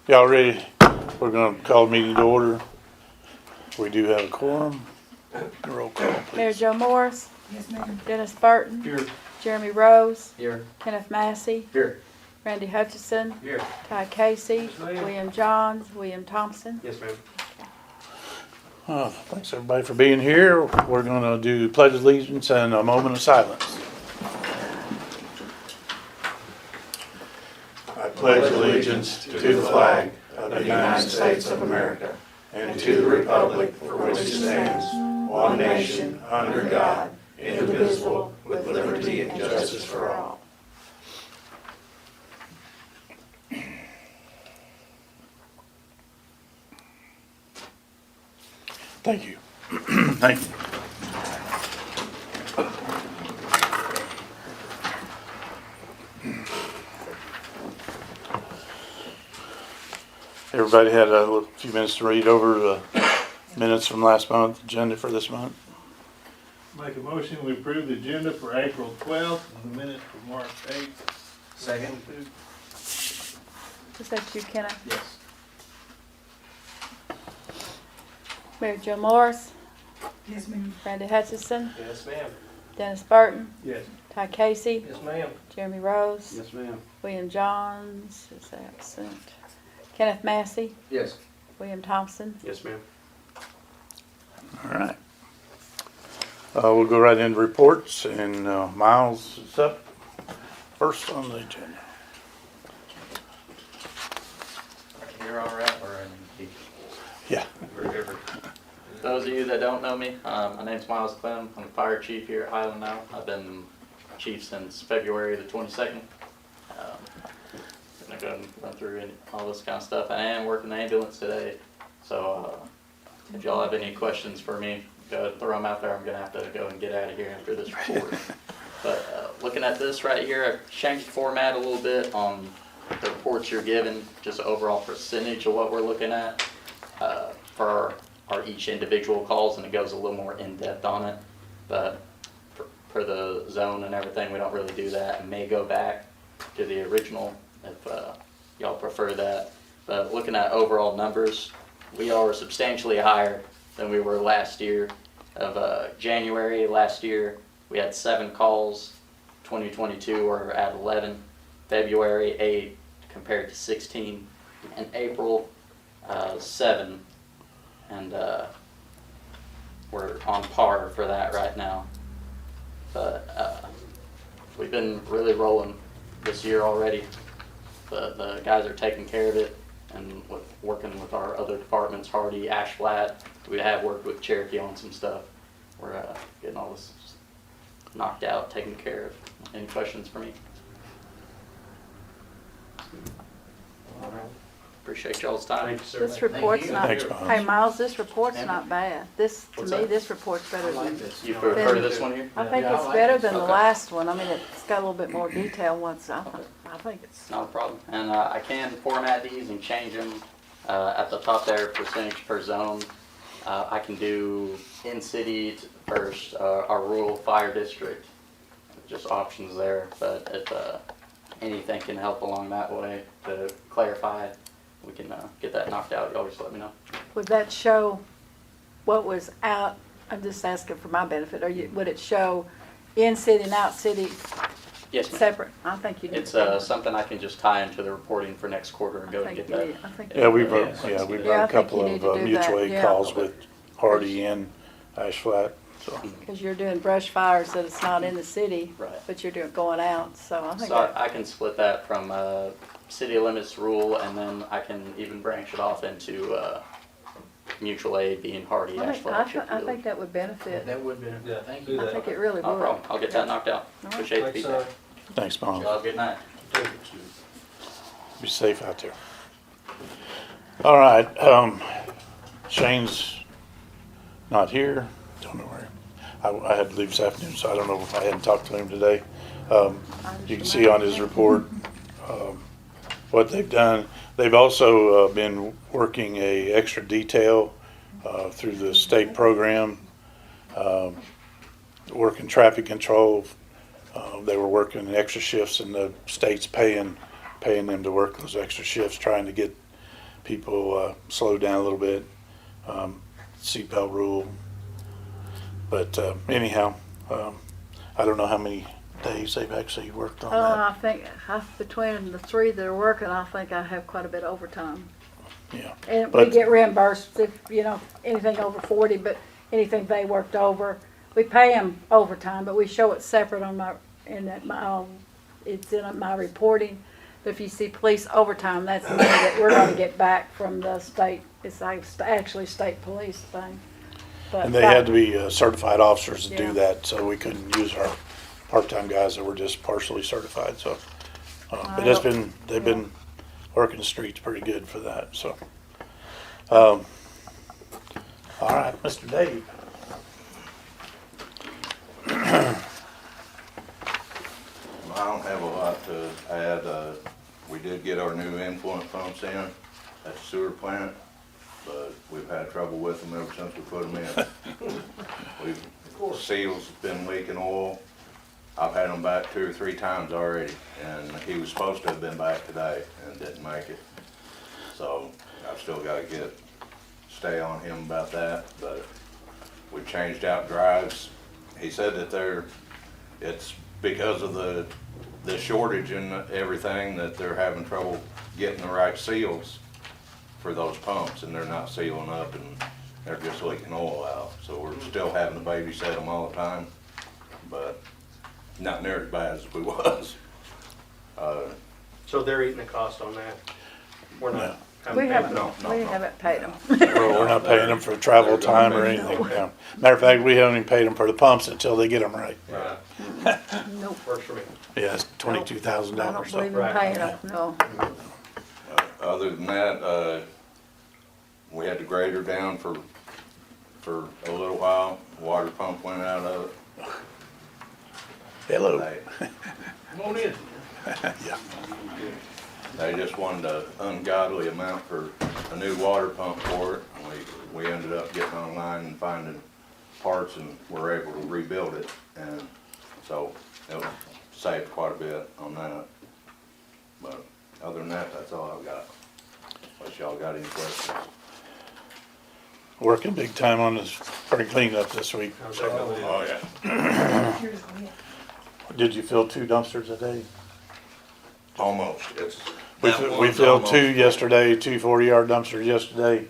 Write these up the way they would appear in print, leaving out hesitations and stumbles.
Y'all ready? We're gonna call the meeting to order. We do have a quorum. Roll call, Mayor please. Joe Morris, Yes, ma'am. Dennis Burton, Here. Jeremy Rose, Here. Kenneth Massey, Here. Randy Hutchison, Here. Ty Casey, Yes, ma'am. William Johns, William Thompson. Yes, ma'am. Thanks everybody for being here. We're gonna do pledge of allegiance and a moment of silence. I pledge allegiance to the flag of the United States of America and to the republic for which it stands, one nation, under God, indivisible, with liberty and justice for all. Thank you. Thank you. Everybody had a few minutes to read over the minutes from last month, agenda for this month. Make a motion, we approve the agenda for April 12th and the minutes for March 8th. Second. Is that you, Kenneth? Yes. Mayor Joe Morris, Yes, ma'am. Randy Hutchison, Yes, ma'am. Dennis Burton, Yes. Ty Casey, Yes, ma'am. Jeremy Rose, Yes, ma'am. William Johns is absent, Kenneth Massey, Yes. William Thompson. Yes, ma'am. All right. We'll go right into reports, and Miles is up first on the agenda. You're all right, or Yeah. those of you that don't know me, my name's Miles Clem. I'm the fire chief here at Highland now. I've been chief since February the 22nd. Gonna go and run through all this kind of stuff. I am working the ambulance today, so if y'all have any questions for me, go ahead and throw them out there. I'm gonna have to go and get out of here after this report. But looking at this right here, I've changed the format a little bit on the reports you're given, just overall percentage of what we're looking at for our each individual calls, and it goes a little more in depth on it. But for the zone and everything, we don't really do that. It may go back to the original if y'all prefer that. But looking at overall numbers, we are substantially higher than we were last year. Of January last year, we had 7 calls. 2022 we're at 11. February 8 compared to 16. In April 7. And we're on par for that right now. But we've been really rolling this year already. The guys are taking care of it, and working with our other departments, Hardy, Ash Flat. We have worked with Cherokee on some stuff. We're getting all this knocked out, taken care of. Any questions for me? All right. Appreciate y'all's time. Thank you, sir. This report's not, Thanks, Miles. hey Miles, this report's not bad. This, to What's me, that? this report's better I like than, this. You prefer this one here? I think Yeah, I it's like better it. than the Okay. last one. I mean, it's got a little bit more detail once, I think it's, Not a problem. And I can format these and change them at the top there, percentage per zone. I can do in-city first, our rural fire district, just options there. But if anything can help along that way to clarify, we can get that knocked out. Y'all just let me know. would that show what was out, I'm just asking for my benefit, would it show in-city and out-city Yes, ma'am. separate? I think you need It's to. something I can just tie into the reporting for next quarter and go and get that. Yeah, we've Yeah, run I a think couple you need of to do mutual that, aid yeah. calls with Hardy and Ash Flat, so. Because you're doing brush fires that it's not in the city, Right. but you're doing going out, so I think So that, I can split that from city limits rule, and then I can even branch it off into mutual aid, being Hardy, I Ashford. think that would benefit. That would be, yeah, thank you. I think it really No would. problem. I'll get that knocked out. All right. Appreciate the Thanks, feedback. Thanks, Miles. Y'all have a good night. Be safe out there. All right, Shane's not here. Don't know where. I had to leave this afternoon, so I don't know if I hadn't talked to him today. You can see on his report what they've done. They've also been working a extra detail through the state program, working traffic control. They were working extra shifts, and the state's paying them to work those extra shifts, trying to get people slowed down a little bit. Seatbelt rule. But anyhow, I don't know how many days they've actually worked on that. I think between the three that are working, I think I have quite a bit of overtime. Yeah. And But- we get reimbursed if, anything over 40, but anything they worked over, we pay them overtime, but we show it separate on it's in my reporting. But if you see police overtime, that's money that we're gonna get back from the state. It's like actually state police thing. But And they had to be certified officers to Yeah. do that, so we couldn't use our part-time guys that were just partially certified, so. But they've been working the streets pretty good for that, so. All right, Mr. Dave. I don't have a lot to add. We did get our new influent pumps in at the sewer plant, but we've had trouble with them ever since we put them in. Seals been leaking oil. I've had them back 2 or 3 times already, and he was supposed to have been back today and didn't make it. So I've still got to stay on him about that, but we changed out drives. He said that it's because of the shortage and everything that they're having trouble getting the right seals for those pumps, and they're not sealing up and they're just leaking oil out. So we're still having to babysit them all the time, but not near as bad as we was. So they're eating the cost on that? We're No. not. we paid haven't, for it? we haven't paid them. Well, we're not paying them for travel They're gonna time or pay anything, for it. yeah. Matter of fact, we haven't even paid them for the pumps until they get them right. Right, Nope. works for me. Yeah, it's $22,000, I don't so. believe in Right. paying them, no. Other than that, we had the grader down for a little while. Water pump went out of it. Hello. They- Come on in. Yeah. They just wanted an ungodly amount for a new water pump for it. We ended up getting online and finding parts, and were able to rebuild it. And so it saved quite a bit on that. But other than that, that's all I've got. Unless y'all got any questions. Working big time on this spring cleanup this week. How's that going? Oh, yeah. Did you fill 2 dumpsters a day? Almost. We That we one's filled almost 2 yesterday, 2 40-yard dumpsters yesterday,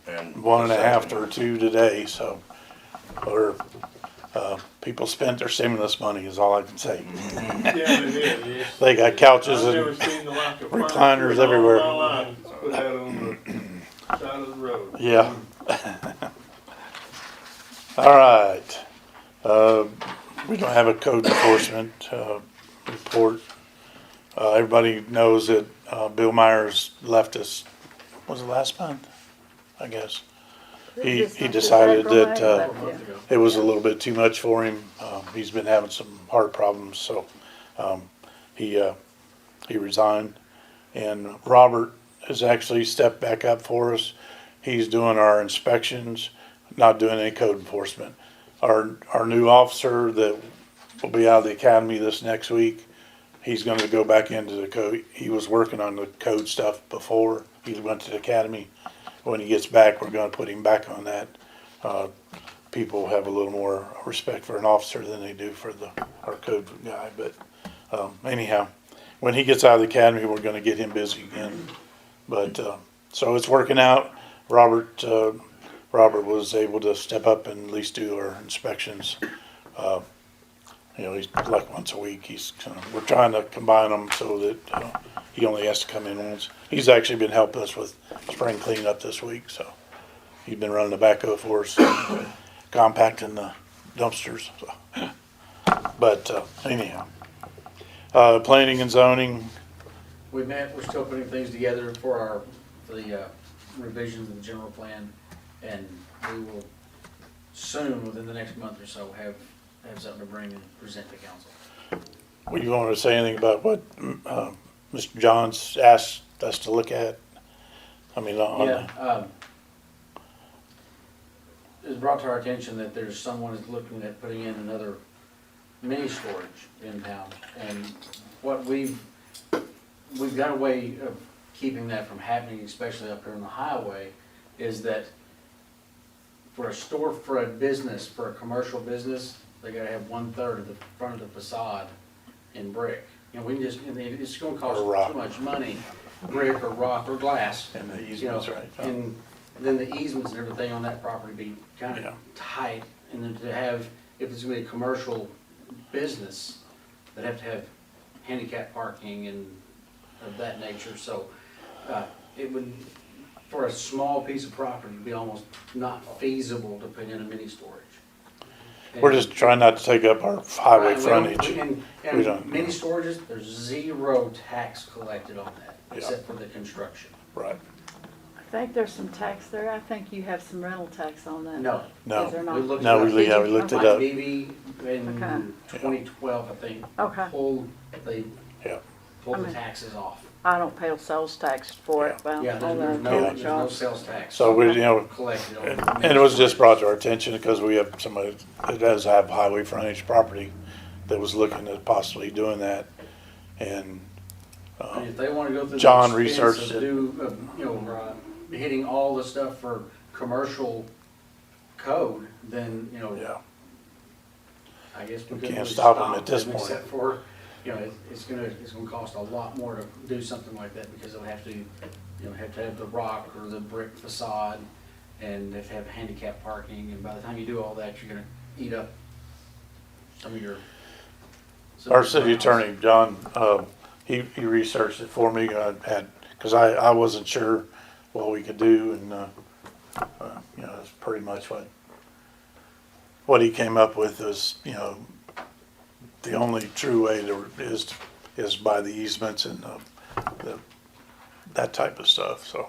and 1.5 or 2 today, so. People spent their stimulus money is all I can say. Yeah, they did, yes. They got couches I've never and, seen the like of recliners furniture in all everywhere. my life. Put that on the side of the road. yeah. All right. We don't have a code enforcement report. Everybody knows that Bill Myers left us, was it last month? I guess. He decided that it was a little bit too much for him. He's been having some heart problems, so he resigned. And Robert has actually stepped back up for us. He's doing our inspections, not doing any code enforcement. Our new officer that will be out of the academy this next week, he's going to go back into the code. He was working on the code stuff before he went to the academy. When he gets back, we're going to put him back on that. People have a little more respect for an officer than they do for our code guy. But anyhow, when he gets out of the academy, we're going to get him busy again. But so it's working out. Robert was able to step up and at least do our inspections. He's like once a week. We're trying to combine them so that he only has to come in once. He's actually been helping us with spring cleanup this week, so he's been running the backhoe for us, compacting the dumpsters. So. But anyhow, planning and zoning. We met, we're still putting things together for the revisions of the general plan, and we will soon, within the next month or so, have something to bring and present to council. Well, you want to say anything about what Mr. Johns asked us to look at? I mean, It's brought to our attention that there's someone is looking at putting in another mini storage in town, and what we've got a way of keeping that from happening, especially up here on the highway, is that for a store, for a business, for a commercial business, they gotta have 1/3 of the front of the facade in brick. You know, we can just, it's gonna cost Or rock. too much money, brick or rock or glass. And the You know, easements, right? and then the easements and everything on that property be kind Yeah. of tight, and then to have, if it's gonna be a commercial business, they'd have to have handicap parking and of that nature, so, it would, for a small piece of property, be almost not feasible to put in a mini storage. We're just trying not to take up our highway Right, we don't- frontage. And, We don't- mini storages, there's 0 tax collected on that, Yeah. except for the construction. Right. I think there's some tax there. I think you have some rental tax on that. No. No. Is there We not? looked No, it up. we looked it Mike up. Beebe in Okay. 2012, I think, Okay. they Yeah. pulled the I mean- taxes off. I don't pay sales tax for it, but Yeah, I'll there's know no, that there's no job. sales tax So we, you know, collected on. and it was just brought to our attention because we have somebody that does have highway frontage property that was looking at possibly doing that. And, And if they wanna go through John the expense researched of it. hitting all the stuff for commercial code, then, yeah, I guess we We couldn't can't really stop 'em at this them point. Except for, it's gonna cost a lot more to do something like that, because they'll have to, have to have the rock or the brick facade, and they have to have handicap parking, and by the time you do all that, you're gonna eat up some of your. some our of your city grounds. attorney, John, he researched it for me. Cause I wasn't sure what we could do and, you know, that's pretty much what he came up with is, you know, the only true way is by the easements and that type of stuff. So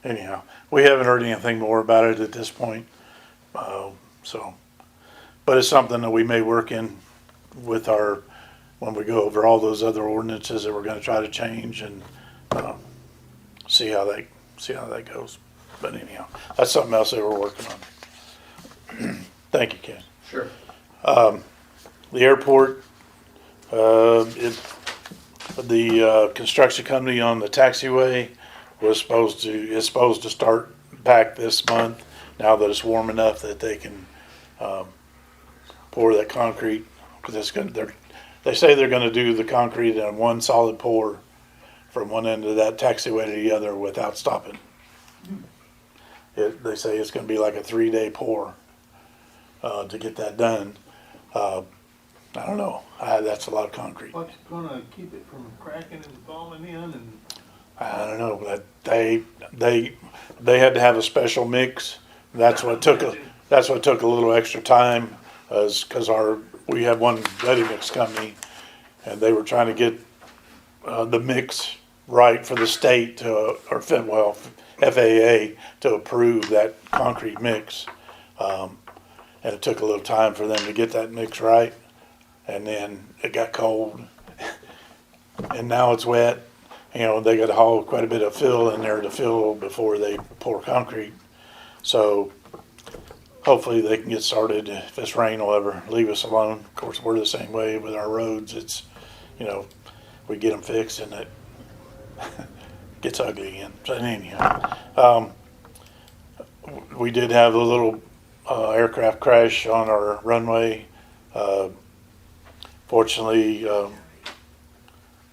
anyhow, we haven't heard anything more about it at this point. But it's something that we may work in with when we go over all those other ordinances that we're gonna try to change and, see how that goes. But anyhow, that's something else that we're working on. Thank you, Ken. Sure. The airport, the construction company on the taxiway is supposed to start back this month, now that it's warm enough that they can, pour that concrete, because they say they're gonna do the concrete in one solid pour from one end of that taxiway to the other without stopping. They say it's gonna be like a 3-day pour, to get that done. I don't know, that's a lot of concrete. What's gonna keep it from cracking and falling in and? I don't know, but they had to have a special mix. That's what took a little extra time, because we have one ready mix company, and they were trying to get the mix right for the state FAA to approve that concrete mix. And it took a little time for them to get that mix right, and then it got cold, and now it's wet. You know, they got to haul quite a bit of fill in there to fill before they pour concrete. So hopefully they can get started. If this rain will ever leave us alone. Of course, we're the same way with our roads. It's, we get them fixed and it gets ugly again. So anyhow, we did have a little aircraft crash on our runway. Fortunately,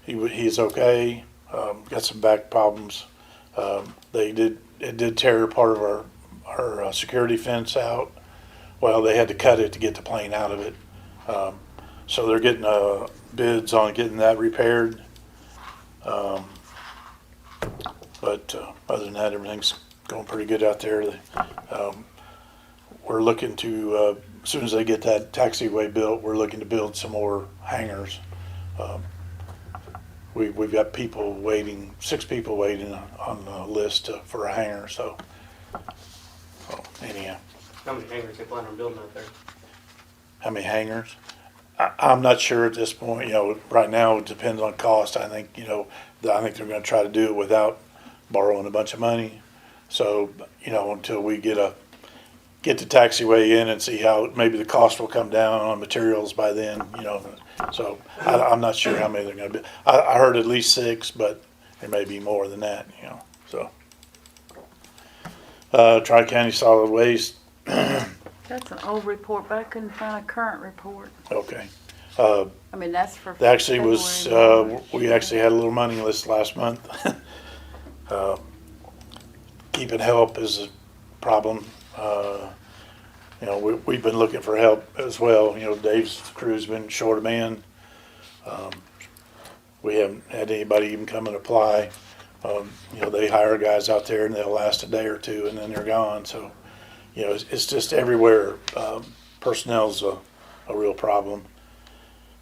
he's okay. Got some back problems. It did tear part of our security fence out. Well, they had to cut it to get the plane out of it. So they're getting bids on getting that repaired. But other than that, everything's going pretty good out there. We're looking to, as soon as they get that taxiway built, we're looking to build some more hangars. We've got 6 people waiting on the list for a hangar, so anyhow. How many hangars they plan on building out there? How many hangars? I'm not sure at this point, right now it depends on cost. I think, I think they're gonna try to do it without borrowing a bunch of money. So, until we get the taxiway in and see how, maybe the cost will come down on materials by then, so I'm not sure how many they're gonna be. I heard at least 6, but There may be more than that, you know, so. Tri-County Solid Waste, That's an old report, but I couldn't find a current report. okay. I mean, that's for. There actually was, February, March. we actually had a little money this last month. Keeping help is a problem. You know, we've been looking for help as well. You know, Dave's crew's been short of man. We haven't had anybody even come and apply. You know, they hire guys out there and they'll last a day or two and then they're gone. So, you know, it's just everywhere. Personnel's a real problem.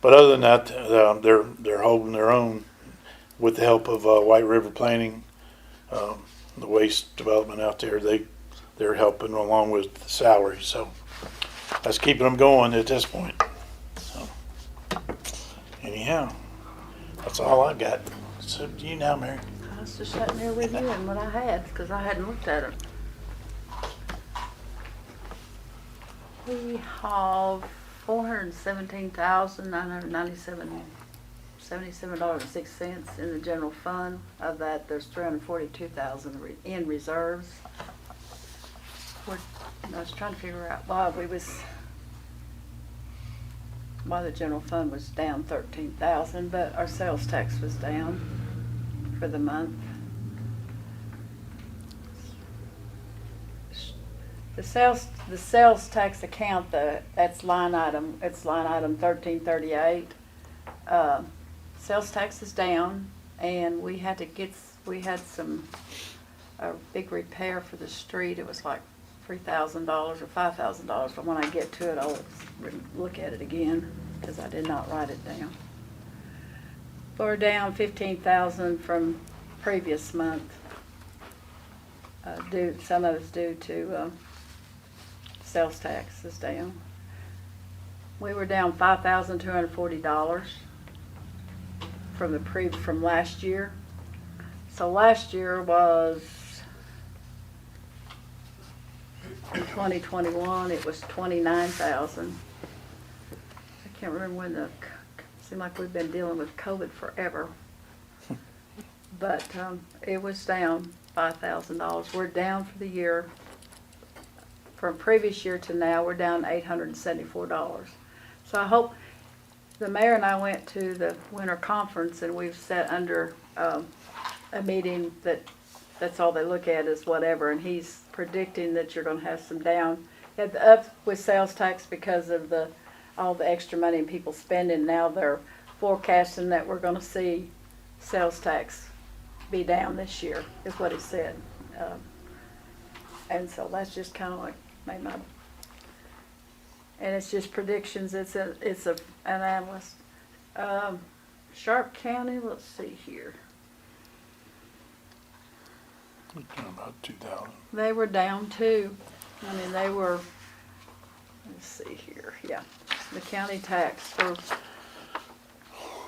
But other than that, they're holding their own with the help of White River Planning, the waste development out there. They're helping along with the salary. So that's keeping them going at this point. So anyhow, that's all I got. So do you now, Mary? I was just sitting there reviewing what I had, because I hadn't looked at it. We have $417,997.77 in the general fund. Of that, there's $342,000 in reserves. I was trying to figure out why the general fund was down 13,000, but our sales tax was down for the month. The sales tax account, it's line item 1338. Sales tax is down, and we had some a big repair for the street. It was like $3,000 or $5,000, but when I get to it, I'll look at it again, because I did not write it down. We're down 15,000 from previous month. Some of it's due to sales tax is down. We were down $5,240 from last year. So last year was, in 2021, it was 29,000. I can't remember when seemed like we've been dealing with COVID forever. But it was down $5,000. We're down for the year. From previous year to now, we're down $874. So I hope, the mayor and I went to the winter conference, and we've sat under a meeting that's all they look at is whatever, and he's predicting that you're gonna have some down, up with sales tax because of all the extra money and people spending. Now they're forecasting that we're gonna see sales tax be down this year, is what he said. And so that's just kind of like made my, and it's just predictions. It's an analyst. Sharp County, let's see here. About 2,000. They were down too. I mean, they were, let's see here, yeah. The county tax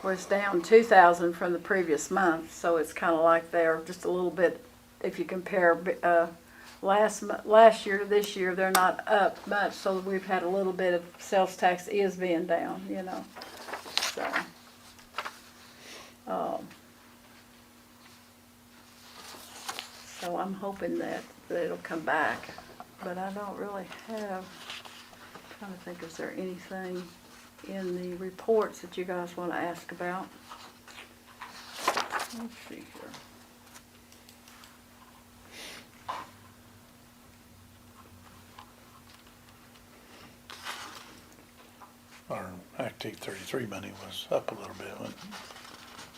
was down 2,000 from the previous month, so it's kind of like they're just a little bit, if you compare last year to this year, they're not up much, so we've had a little bit of sales tax is being down, you know, so. So I'm hoping that it'll come back, but I don't really have, I'm trying to think, is there anything in the reports that you guys want to ask about? Let's see here. Our Act 833 money was up a little bit.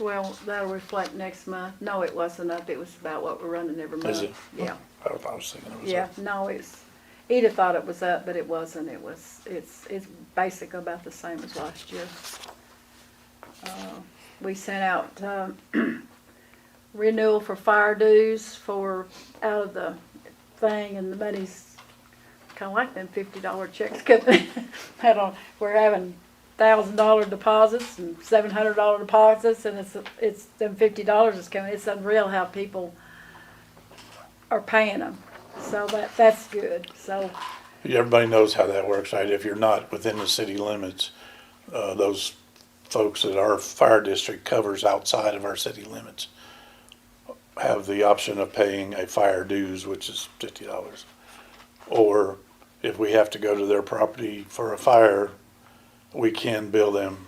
Well, that'll reflect next month. No, it wasn't up. It was about what we're running every month. Is it? Yeah. I was thinking it was Yeah, up. no, Eda thought it was up, but it wasn't. It's basically about the same as last year. We sent out renewal for fire dues out of the thing, and the money's kind of like them $50 checks coming. We're having $1,000 deposits and $700 deposits, and it's them $50 is coming. It's unreal how people are paying them. So that's good. So Everybody knows how that works, right? If you're not within the city limits, those folks that our fire district covers outside of our city limits, have the option of paying a fire dues, which is $50. Or if we have to go to their property for a fire, we can bill them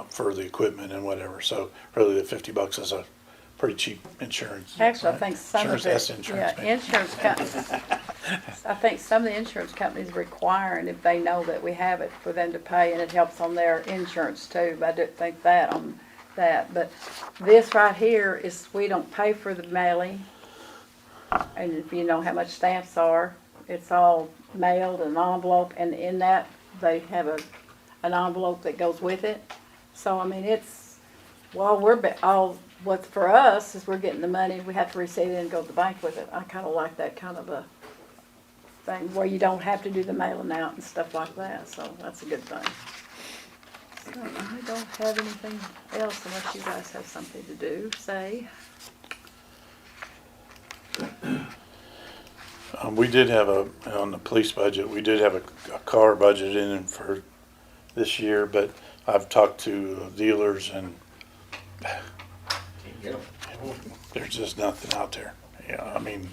for the equipment and whatever. So really the $50 is a pretty cheap insurance. Actually, I think some of Insurance, that's insurance, yeah, man. insurance companies, I think some of the insurance companies requiring, if they know that we have it, for them to pay, and it helps on their insurance too. But I didn't think that on that. But this right here is, we don't pay for the mailing. And if you know how much stamps are, it's all mailed, an envelope, and in that, they have an envelope that goes with it. So, I mean, it's, well, what's for us is we're getting the money, we have to receive it and go to the bank with it. I kind of like that kind of a thing, where you don't have to do the mailing out and stuff like that, so that's a good thing. So, I don't have anything else unless you guys have something to do, say. We did have on the police budget, we did have a car budget in for this year, but I've talked to dealers and Can't get 'em. there's just nothing out there. Yeah, I mean,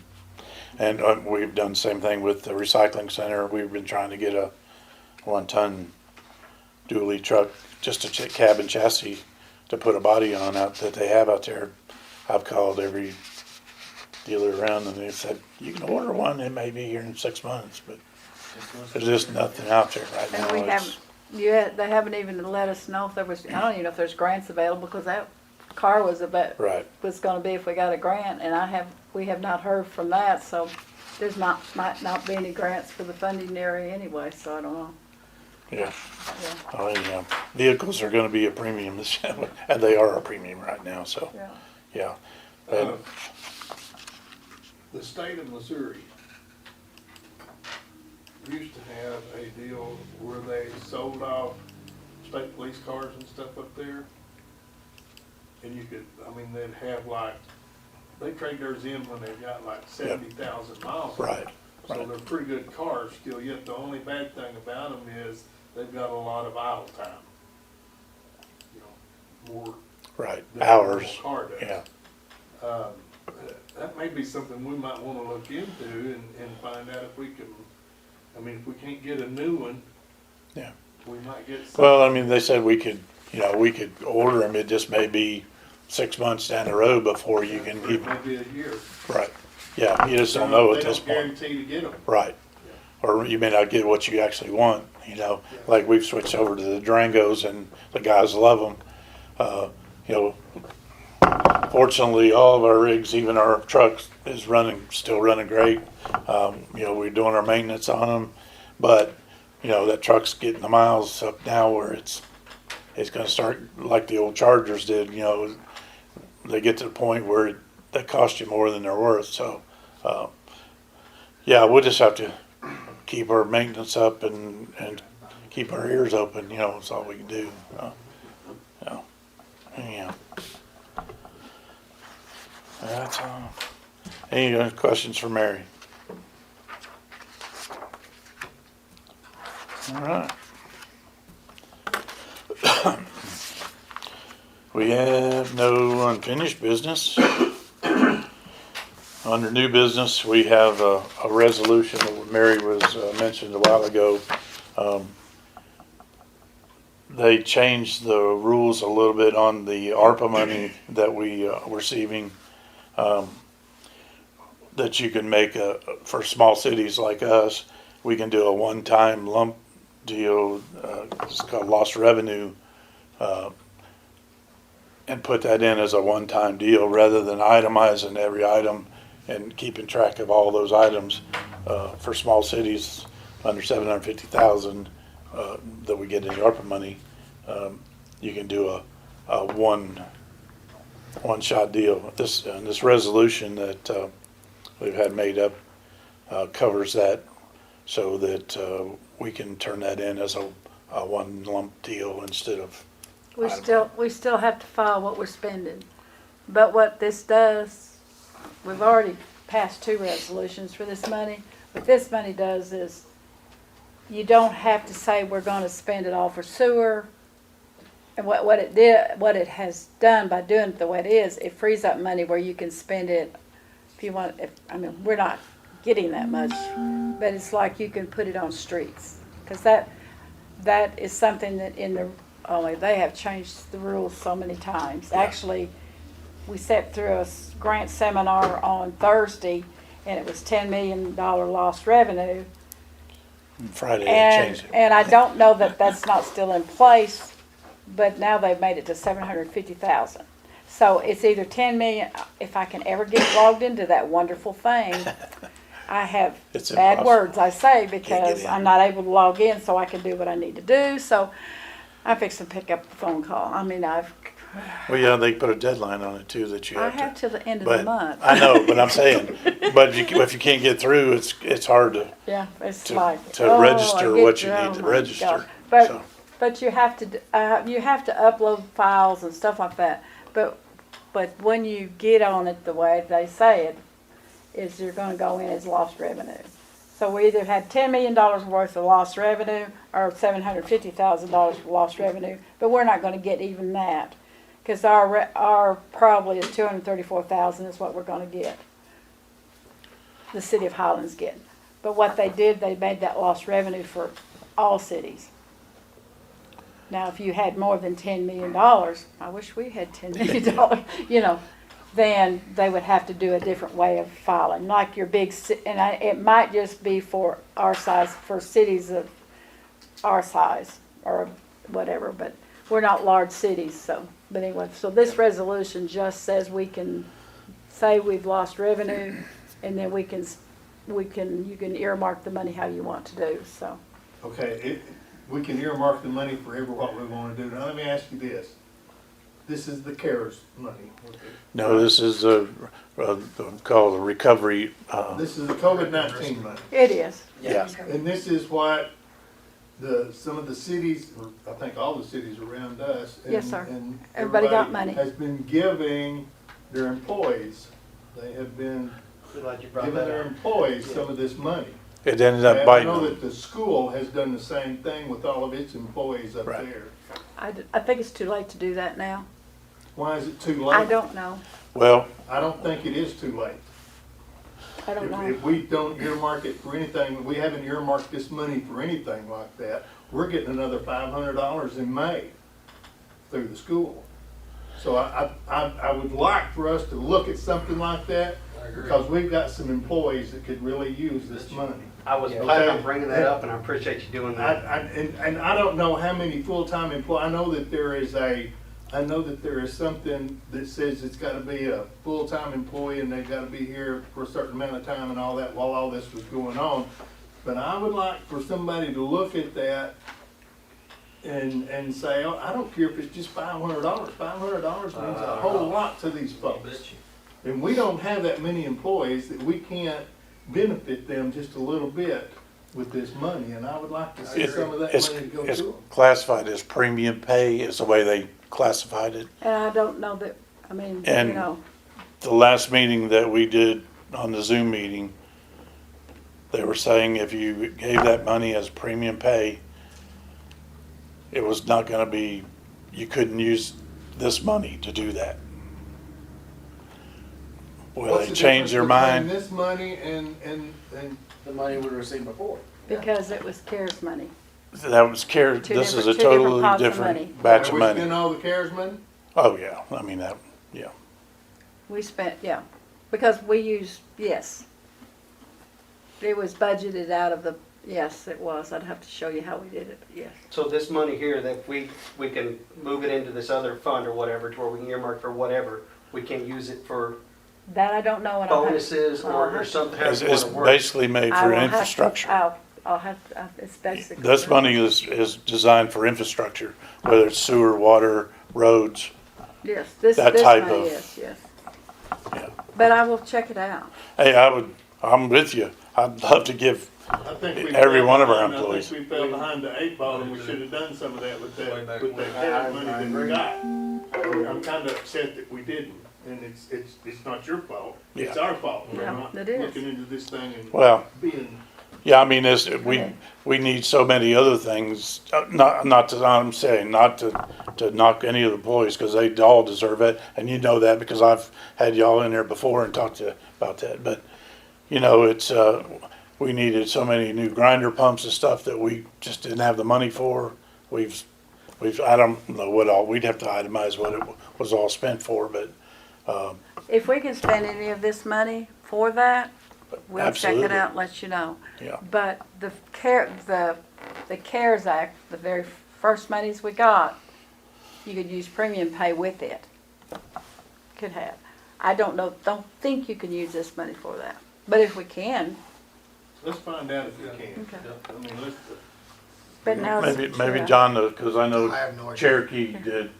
and we've done the same thing with the recycling center. We've been trying to get a 1-ton dually truck, just a cab and chassis to put a body on out that they have out there. I've called every dealer around and they said, you can order one, it may be here in 6 months, but there's just nothing out there right now. And we It's- haven't, they haven't even let us know if there was, I don't even know if there's grants available, because that car was Right, was gonna be if we got a grant, and we have not heard from that, so might not be any grants for the funding area anyway, so I don't know. yeah. Yeah, Oh, yeah. Vehicles are gonna be a premium this year, and they are a premium right now, so, yeah. yeah. Uh, The state of Missouri used to have a deal where they sold off state police cars and stuff up there. And you could, I mean, they'd have like, they trade theirs in when they've got like 70,000 miles. on them. Right, So right. they're pretty good cars still, yet the only bad thing about them is they've got a lot of idle time. You know, more Right, than a normal hours, car does. yeah, That may be something we might wanna look into and find out if we can, I mean, if we can't get a new one. Yeah. We might get some. well, I mean, they said we could order them, it just may be 6 months down the road before you can even, Maybe a year. right, yeah, you just don't know at this They don't point, guarantee to get them. right. Or you may not get what you actually want, like we've switched over to the Durangos and the guys love them. Fortunately, all of our rigs, even our trucks, is still running great. We're doing our maintenance on them, but, that truck's getting the miles up now where it's gonna start like the old Chargers did, they get to the point where they cost you more than they're worth, so, yeah, we'll just have to keep our maintenance up and keep our ears open, that's all we can do. Yeah. That's all. Any other questions for Mary? All right. We have no unfinished business. Under new business, we have a resolution that Mary was mentioned a while ago. They changed the rules a little bit on the ARPA money that we are receiving. That you can make for small cities like us, we can do a one-time lump deal, it's called lost revenue, and put that in as a one-time deal rather than itemizing every item and keeping track of all those items. For small cities under 750,000 that we get in the ARPA money, you can do a one-shot deal. This resolution that we've had made up covers that, so that we can turn that in as a one lump deal instead of. We still have to file what we're spending. But what this does, we've already passed 2 resolutions for this money. What this money does is, you don't have to say we're gonna spend it all for sewer. And what it did, what it has done by doing it the way it is, it frees up money where you can spend it if you want, I mean, we're not getting that much, but it's like you can put it on streets. Because that is something that they have changed the rules so many times. Actually, we sat through a grant seminar on Thursday, and it was $10 million lost revenue. Friday they changed it. And I don't know that that's not still in place, but now they've made it to 750,000. So it's either 10 million, if I can ever get logged into that wonderful thing. I have It's bad impossible. words, I say, get because in. I'm not able to log in so I can do what I need to do. So I'm fixing to pick up the phone call. I mean, Well, yeah, they put a deadline on it too that you I have have to. till the end of the But month. I know, but I'm saying, but if you can't get through, it's hard to Yeah, it's to- like. to oh, register I get what you to- need oh to my register, gosh. But, so. but you have to upload files and stuff like that. But when you get on it the way they say it, is you're gonna go in as lost revenue. So we either had $10 million worth of lost revenue or $750,000 for lost revenue, but we're not gonna get even that. Cause our probably is 234,000 is what we're gonna get. The city of Highland's getting. But what they did, they made that lost revenue for all cities. Now, if you had more than $10 million, I wish we had $10 million, then they would have to do a different way of filing, like your big, it might just be for our size, for cities of our size or whatever, but we're not large cities, so, but anyway, so this resolution just says we can say we've lost revenue, and then you can earmark the money how you want to do, so. Okay, we can earmark the money for what we wanna do. Now, let me ask you this. This is the CARES money. No, this is called the recovery, This is the COVID-19 money. It is. yeah. And this is what some of the cities, or I think all the cities around us. Yes, sir. and Everybody got everybody money. Has been giving their employees, they have been Glad you brought giving that their up. employees some of this money. It ended up And I biting know them. that the school has done the same thing with all of its employees up Right. there. I think it's too late to do that now. Why is it too late? I don't know. Well, I don't think it is too late. I don't know. If we don't earmark it for anything, we haven't earmarked this money for anything like that, we're getting another $500 in May through the school. So I would like for us to look at something like that, because we've got some employees that could really use this money. I was Yeah. planning on Okay. bringing that up, and I appreciate you doing that. And I don't know how many full-time employees, I know that there is something that says it's gotta be a full-time employee and they've gotta be here for a certain amount of time and all that while all this was going on. But I would like for somebody to look at that and say, oh, I don't care if it's just $500. $500 means a whole lot to these folks. And we don't have that many employees that we can't benefit them just a little bit with this money, and I would like to see some of that it's money go it's to them. classified as premium pay is the way they classified it. And I don't know that, I mean, And- The last meeting that we did on the Zoom meeting, they were saying if you gave that money as premium pay, it was not gonna be, you couldn't use this money to do that. Well, What's they the changed their difference mind. between this money and The money we received before. because it was CARES money. That was care, Two this is a different- two different totally pots of money. different batch of we money. spend all the CARES money? Oh, yeah, I mean, that, yeah. We spent, yeah, because we used, yes. It was budgeted out of the, yes, it was. I'd have to show you how we did it, but yes. So this money here, that we can move it into this other fund or whatever, to where we can earmark for whatever, we can use it for That I don't know, and I'll have. bonuses or something. It's however you wanna work. basically made I for will have to- infrastructure. I'll have, it's basically. This money is designed for infrastructure, whether it's sewer, water, roads. Yes, this that money type of- is, yes. Yeah. But I will check it out. Hey, I'm with you. I'd love to give, I think we Every fell one of our behind- employees. I think we fell behind the 8 ball, and we should have done some of that with that CARES money that we got. I'm kinda upset that we didn't, and it's not your fault, it's Yeah. our fault. We're Yeah, not it is. looking into this thing and well, being Yeah, I mean, we need so many other things, not to, I'm saying, not to knock any of the employees, cause they all deserve it, and you know that because I've had y'all in there before and talked to you about that, but, you know, it's, we needed so many new grinder pumps and stuff that we just didn't have the money for. We've, I don't know what all, we'd have to itemize what it was all spent for, but, If we can spend any of this money for that, we'll check it Absolutely. out and let you know. yeah. But the CARES Act, the very first monies we got, you could use premium pay with it. Could have. I don't think you can use this money for that. But if we can, Let's find out if we can. Okay. I mean, let's, but now. Maybe John, cause I know I have no idea. Cherokee did,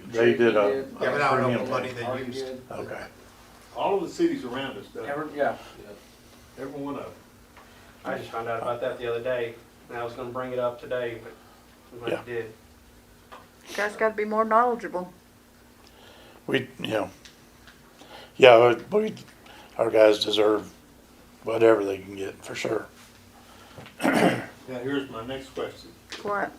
they did a Yeah, but I don't know premium what money pay. they used. Okay, all of the cities around us, does. Yeah. Every one of them. I just found out about that the other day, and I was gonna bring it up today, but I'm glad Yeah. you did. You guys gotta be more knowledgeable. we, you know, yeah, our guys deserve whatever they can get, for sure. Now, here's my next question. What?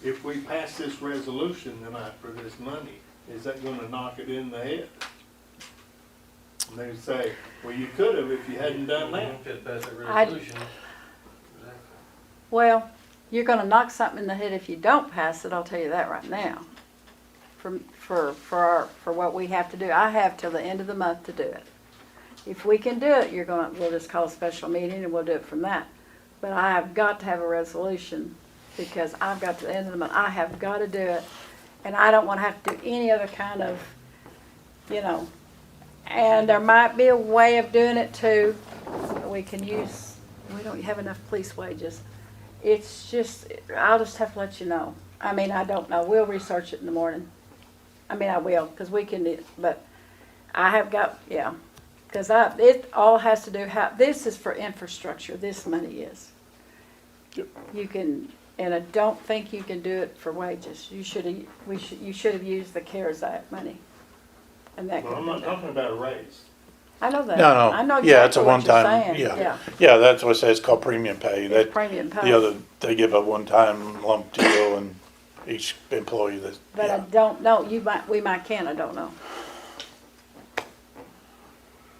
If we pass this resolution tonight for this money, is that gonna knock it in the head? And they say, well, you could have if you hadn't done that. Well, you're gonna knock something in the head if you don't pass it, I'll tell you that right now. For what we have to do, I have till the end of the month to do it. If we can do it, we'll just call a special meeting and we'll do it from that. But I have got to have a resolution, because I've got to the end of the month, I have got to do it. And I don't wanna have to do any other kind of, you know, and there might be a way of doing it too. We don't have enough police wages. It's just, I'll just have to let you know. I mean, I don't know. We'll research it in the morning. I mean, I will, because we can, but I have got, yeah. Because it all has to do, this is for infrastructure, this money is. You can, and I don't think you can do it for wages. You should have used the CARES Act money. And that could Well, have I'm been not done. talking about a raise. I know that. No, I know yeah, it's a exactly what you're one-time, saying. yeah. Yeah, that's what I say, it's called premium pay. It's That, premium pay. the other, they give a one-time lump deal and each employee that, But I yeah. don't know, we might can, I don't know.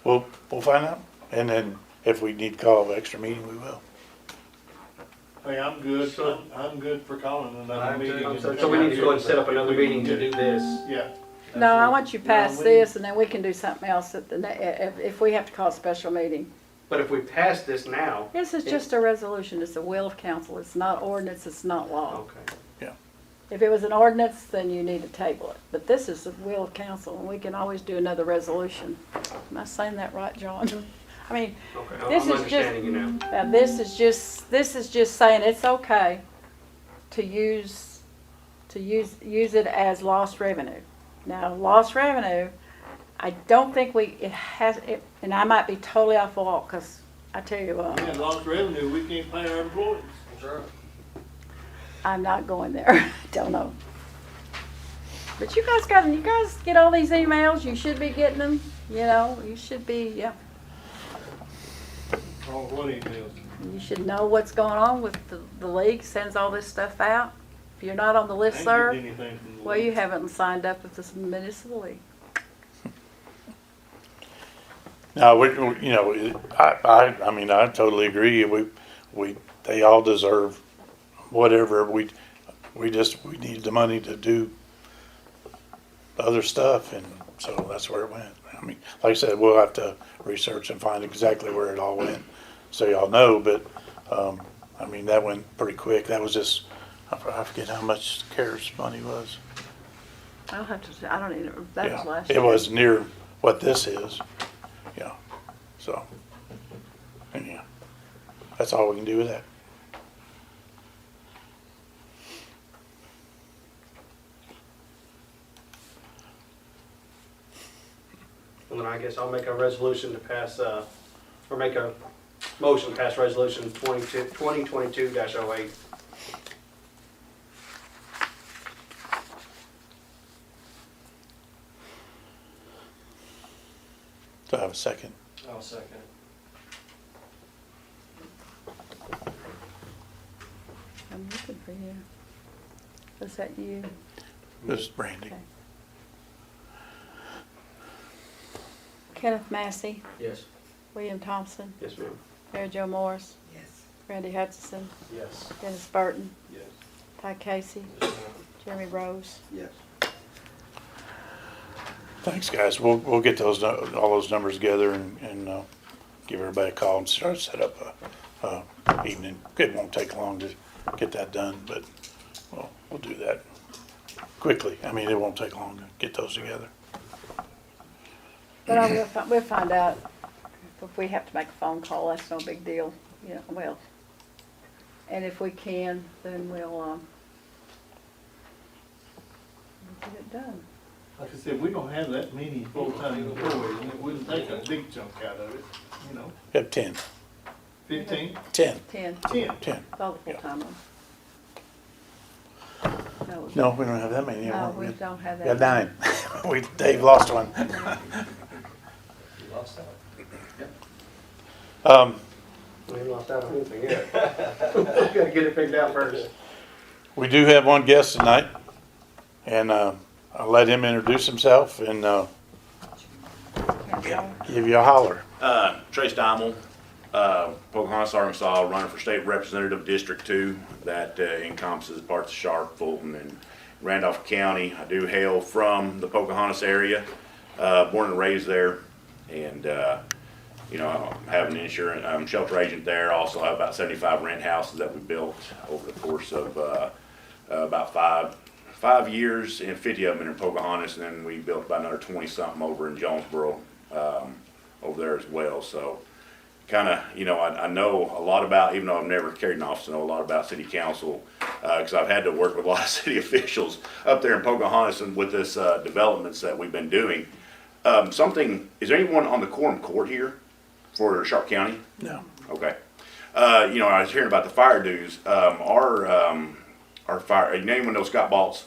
We'll find out, and then if we need to call an extra meeting, we will. Hey, I'm good. So- I'm good for calling another meeting. So we need to go and set up another meeting to do this. Yeah. No, I want you past Well, this, and then we can do something else at if we have to call a special meeting. But if we pass this now, This is just a resolution, it's a will of council, it's not ordinance, it's not law. okay. If it was an ordinance, then you need to table it, but this is the will of council, and we can always do another resolution. Am I saying that right, John? I mean, Okay, This I'm is just- understanding you now. now this is just saying it's okay to use it as lost revenue. Now, lost revenue, I don't think and I might be totally off the wall, because I tell you what, We had lost revenue, we can't pay our employees. I'm not going there. Don't know. But you guys get all these emails. You should be getting them. You know, you should be, yeah. Oh, what emails? You should know what's going on with the league, sends all this stuff out. If you're not on the I ain't listserv, getting anything from the well, you league. haven't signed up with this municipal league. Now, you know, I mean, I totally agree, they all deserve whatever, we need the money to do other stuff, and so that's where it went. I mean, like I said, we'll have to research and find exactly where it all went, so y'all know, but, I mean, that went pretty quick, that was just, I forget how much CARES money was. I'll have to, I don't even, that was Yeah, last it year. was near what this is, yeah, so, and yeah, that's all we can do with that. Well, then I guess I'll make a resolution to pass, or make a motion to pass resolution 2022-08. Do I have a second? I'll second I'm looking for you. Was that you? This is Brandy. Okay. Kenneth Massey, Yes. William Thompson, Yes, ma'am. Mary Jo Morris, Yes. Randy Hutchison, Yes. Dennis Burton, Yes. Ty Casey, Jeremy Rose. Yes. Thanks, guys. We'll get those, all those numbers together and give everybody a call and start to set up a evening. It won't take long to get that done, but we'll do that quickly. I mean, it won't take long to get those together. But we'll find out if we have to make a phone call. That's no big deal, you know. Well, and if we can, then we'll get it done. Like I said, we don't have that many full-time employees, and it wouldn't take a big chunk out of it, you know, We have 10. 15, 10. 10, 10. all the full-time ones. No, we don't have that many No, anymore. we don't have We that. have 9. Dave lost one. You lost that. We haven't lost out on anything yet. Gotta get it figured out first. We do have one guest tonight, and I'll let him introduce himself and give you a holler. Trace Dimel, Pocahontas, Arkansas, running for state representative District 2. That encompasses parts of Sharp, Fulton, and Randolph County. I do hail from the Pocahontas area, born and raised there, and you know, I have an insurance, I'm shelter agent there. Also have about 75 rent houses that we built over the course of about five years, and 50 of them in Pocahontas, and then we built about another 20 something over in Jonesboro over there as well. So kind of, you know, I know a lot about, even though I've never carried an office, I know a lot about city council, because I've had to work with a lot of city officials up there in Pocahontas and with this developments that we've been doing. Is there anyone on the quorum court here for Sharp County? No. Okay. You know, I was hearing about the fire dues. Our fire, anyone know Scott Baltz?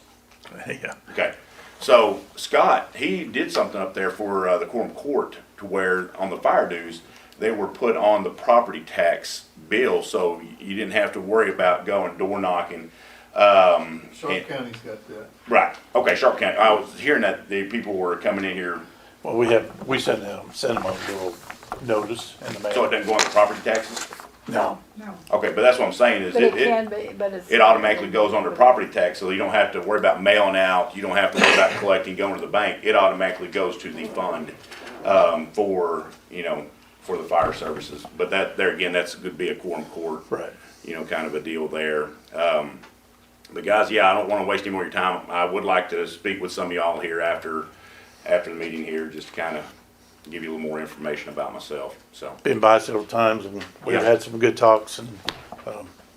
Yeah. Okay. So Scott, he did something up there for the quorum court to where on the fire dues, they were put on the property tax bill, so you didn't have to worry about going door knocking. Sharp County's got that. Right. Okay, Sharp County. I was hearing that the people were coming in here, Well, we sent them a little notice in the so it mail. doesn't go on the property taxes? No. No. Okay, but that's what I'm saying is But it can be, but it's. it automatically goes under property tax, so you don't have to worry about mailing out, you don't have to worry about collecting, going to the bank. It automatically goes to the fund, for, you know, for the fire services. But that, there again, that's could be a quorum court, Right. you know, kind of a deal there. But guys, yeah, I don't wanna waste any more of your time. I would like to speak with some of y'all here after the meeting here, just to kind of give you a little more information about myself, so. Been by several times and we've Yeah. had some good talks and,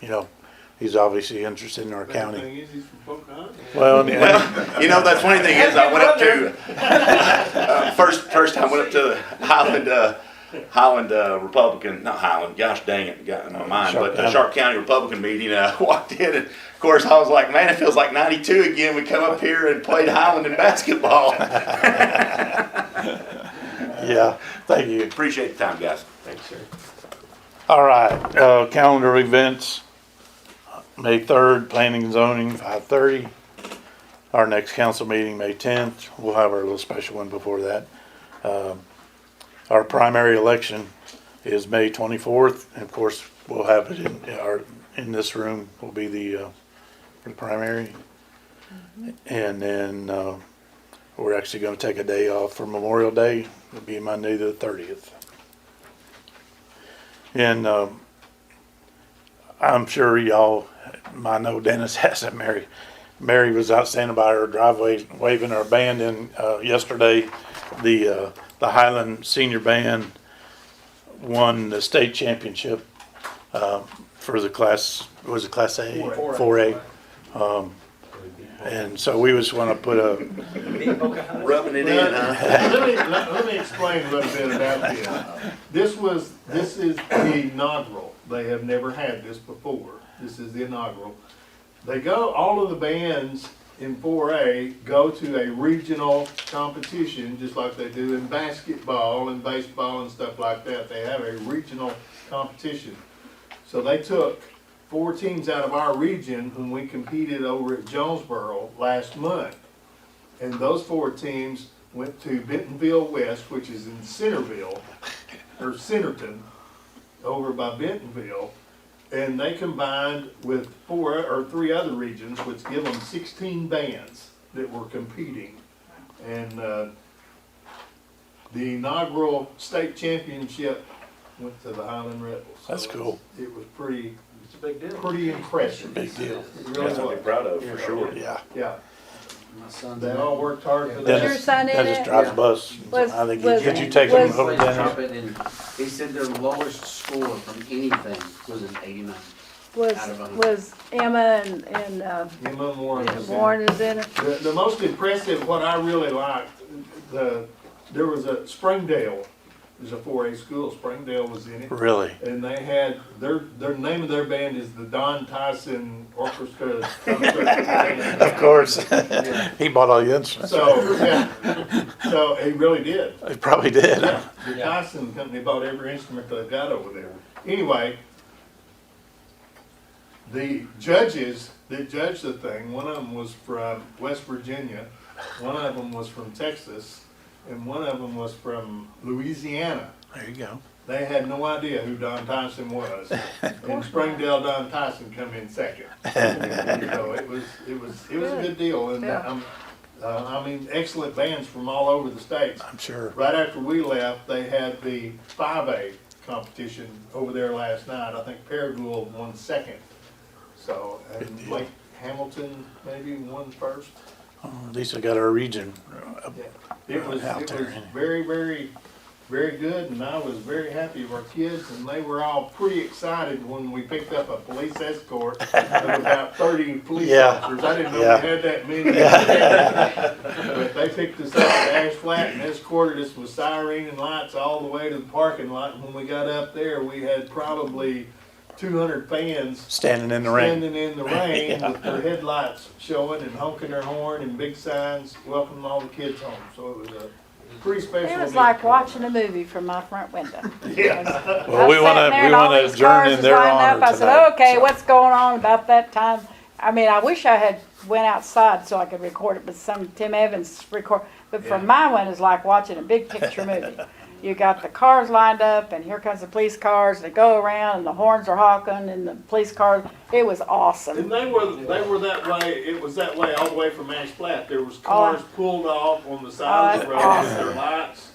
you know, he's obviously interested in our Bad county. thing is he's from Pocahontas. Well, yeah, Well, you know, the funny thing is, I went up to, first time I went up to the Highland Republican, not Highland, gosh dang it, got in my mind, Sharp but the County. Sharp County Republican meeting, walked in, and of course, I was like, man, it feels like 92 again, we come up here and played Highland in basketball. yeah, thank you. Appreciate the time, guys. Thanks, sir. All right, calendar events, May 3rd, planning and zoning, 5:30. Our next council meeting, May 10th. We'll have our little special one before that. Our primary election is May 24th. And of course, we'll have it in this room will be the primary. And then, we're actually gonna take a day off for Memorial Day. It'll be Monday the 30th. And, I'm sure y'all, I know Dennis hasn't. Mary was out standing by her driveway waving our band in, yesterday. The Highland Senior Band won the state championship, for the class, was it Class A? 4A. And so we just wanna put Rubbing it in, huh? Let me explain a little bit about this. This is the inaugural. They have never had this before. This is the inaugural. All of the bands in 4A go to a regional competition, just like they do in basketball and baseball and stuff like that. They have a regional competition. So they took 4 teams out of our region when we competed over at Jonesboro last month. And those 4 teams went to Bentonville West, which is in Centerville, or Centerton, over by Bentonville. And they combined with 3 other regions, which give them 16 bands that were competing. And the inaugural state championship went to the Highland Rebels. So That's cool. It was pretty It's a big deal. impressive. Big deal. It really That's something to was. be proud of, for sure. Yeah. Yeah, My son's they in all it. worked hard for Your that. Dennis, son in Dennis it? drives Yeah. bus. Was- I think, was- did you take him was- over Plays Dennis? trumpet, and he said their lowest score from anything was an 89. Was, Out of 100. was Emma and Emma Warren was in it. Warren is in it? The most impressive, what I really liked, there was a Springdale, there's a 4A school, Springdale was in it. Really? And they had, their name of their band is the Don Tyson Orchestra. Of course. He bought all the instruments. So, yeah, so he really did. He probably did. Yeah, the Tyson company bought every instrument they've got over there. Anyway, the judges that judged the thing, one of them was from West Virginia, one of them was from Texas, and one of them was from Louisiana. There you go. They had no idea who Don Tyson was. And Springdale Don Tyson come in second. So it was a good deal. And Yeah. I mean, excellent bands from all over the states. I'm sure. Right after we left, they had the 5A competition over there last night. I think Paragould won second. So, Good and deal. Lake Hamilton maybe won first. Oh, at least I got our region. It was Out there, ain't it? very, very, very good, and I was very happy with our kids, and they were all pretty excited when we picked up a police escort of about 30 police Yeah. officers. I didn't know Yeah. we had that many. But they picked us up at Ash Flat and escorted us with siren and lights all the way to the parking lot. And when we got up there, we had probably 200 fans Standing in the rain. standing in the rain with their headlights showing and honking their horn and big signs welcoming all the kids home. So it was a pretty special. It was day. like watching a movie from my front window. Yeah. Well, we wanna adjourn in their honor I said, tonight, okay, so. what's going on about that time? I mean, I wish I had went outside so I could record it, but Tim Evans record. But for Yeah. my one, it's like watching a big picture movie. You got the cars lined up, and here comes the police cars. They go around, and the horns are honking, and the police cars. It was awesome. And they were that way. It was that way all the way from Ash Flat. There was cars pulled off on the side of the road that's with their lights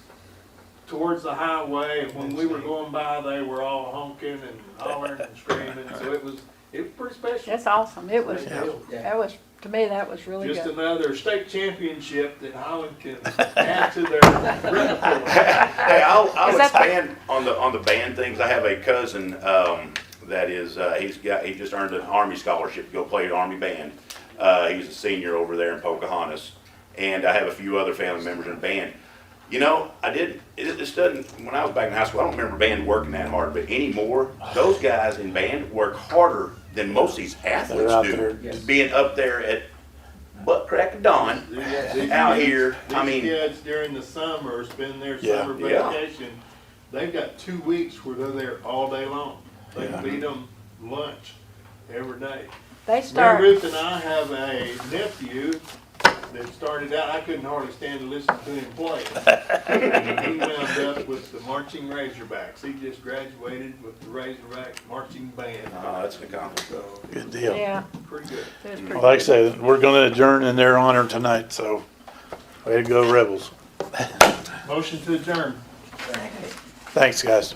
towards the highway. And when we were going by, they were all honking and hollering and screaming. So it was pretty special. It's awesome. It was. Yeah. That was to me. That was really Just good. another state championship that Highland can add to their repertoire. Hey, I'll Is that- expand on the band things. I have a cousin that is he just earned an Army scholarship to go play an Army band. He's a senior over there in Pocahontas, and I have a few other family members in the band. You know, this doesn't, when I was back in high school, I don't remember band working that hard, but anymore, those guys in band work harder than most of these athletes They're out do. there. Just being up there at butt crack of dawn, out here, I These mean, kids during the summer, spend their Yeah. summer Yeah. vacation, they've got 2 weeks where they're there all day long. They Yeah. feed them lunch every day. They Mary start. Ruth and I have a nephew that started out, I couldn't hardly stand to listen to him play. And he wound up with the Marching Razorbacks. He just graduated with the Razorback Marching Band. that's an accomplishment. So, Good deal. Yeah, pretty good. it was pretty Well, like I good. said, we're gonna adjourn in their honor tonight, so way to go Rebels. Motion to adjourn. Thanks, guys.